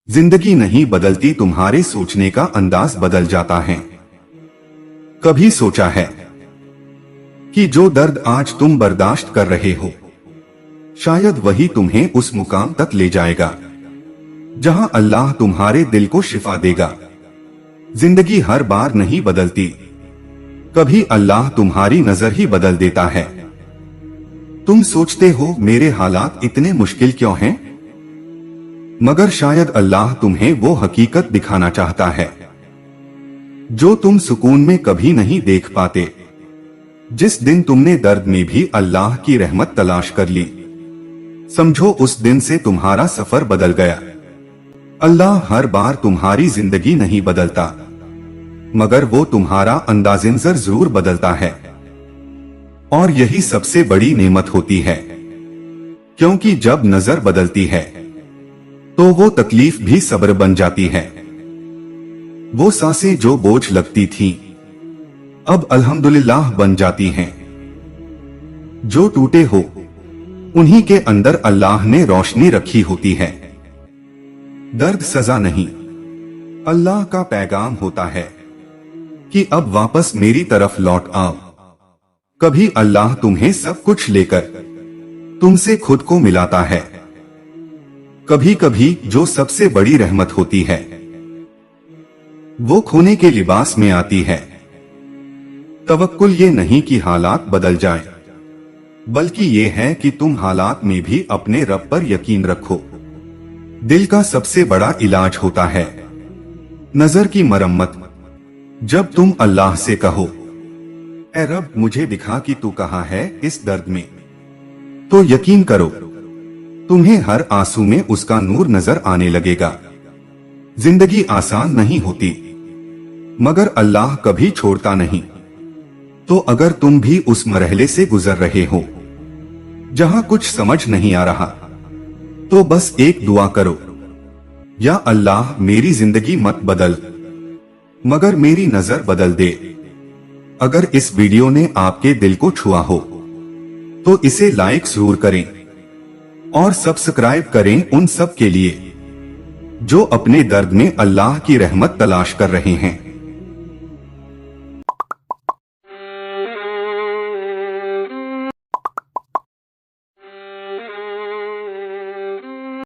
जिंदगी नहीं बदलती, तुम्हारे सोचने का अंदाज बदल जाता है। कभी सोचा है कि जो दर्द आज तुम बर्दाश्त कर रहे हो, शायद वही तुम्हें उस मुकाम तक ले जाएगा जहां अल्लाह तुम्हारे दिल को शिफा देगा। जिंदगी हर बार नहीं बदलती, कभी अल्लाह तुम्हारी नजर ही बदल देता है। तुम सोचते हो मेरे हालात इतने मुश्किल क्यों हैं, मगर शायद अल्लाह तुम्हें वो हकीकत दिखाना चाहता है जो तुम सुकून में कभी नहीं देख पाते। जिस दिन तुमने दर्द में भी अल्लाह की रहमत तलाश कर ली, समझो उस दिन से तुम्हारा सफर बदल गया। अल्लाह हर बार तुम्हारी जिंदगी नहीं बदलता, मगर वो तुम्हारा अंदाज़े नज़र जरूर बदलता है। और यही सबसे बड़ी नेमत होती है, क्योंकि जब नजर बदलती है तो वो तकलीफ भी सब्र बन जाती है। वो सांसें जो बोझ लगती थीं, अब अल्हम्दुलिल्लाह बन जाती हैं। जो टूटे हो, उन्हीं के अंदर अल्लाह ने रोशनी रखी होती है। दर्द सजा नहीं, अल्लाह का पैगाम होता है कि अब वापस मेरी तरफ लौट आओ। कभी अल्लाह तुम्हें सब कुछ लेकर तुमसे खुद को मिलाता है। कभी कभी जो सबसे बड़ी रहमत होती है, वो खोने के लिबास में आती है। तवक्कुल ये नहीं कि हालात बदल जाएं, बल्कि ये है कि तुम हालात में भी अपने रब पर यकीन रखो। दिल का सबसे बड़ा इलाज होता है नजर की मरम्मत। जब तुम अल्लाह से कहो, ऐ रब मुझे दिखा कि तू कहाँ है इस दर्द में, तो यकीन करो तुम्हें हर आंसू में उसका नूर नजर आने लगेगा। जिंदगी आसान नहीं होती, मगर अल्लाह कभी छोड़ता नहीं। तो अगर तुम भी उस मरहले से गुजर रहे हो जहां कुछ समझ नहीं आ रहा, तो बस एक दुआ करो, या अल्लाह मेरी जिंदगी मत बदल, मगर मेरी नजर बदल दे। अगर इस वीडियो ने आपके दिल को छुआ हो तो इसे लाइक जरूर करें और सब्सक्राइब करें उन सब के लिए जो अपने दर्द में अल्लाह की रहमत तलाश कर रहे हैं।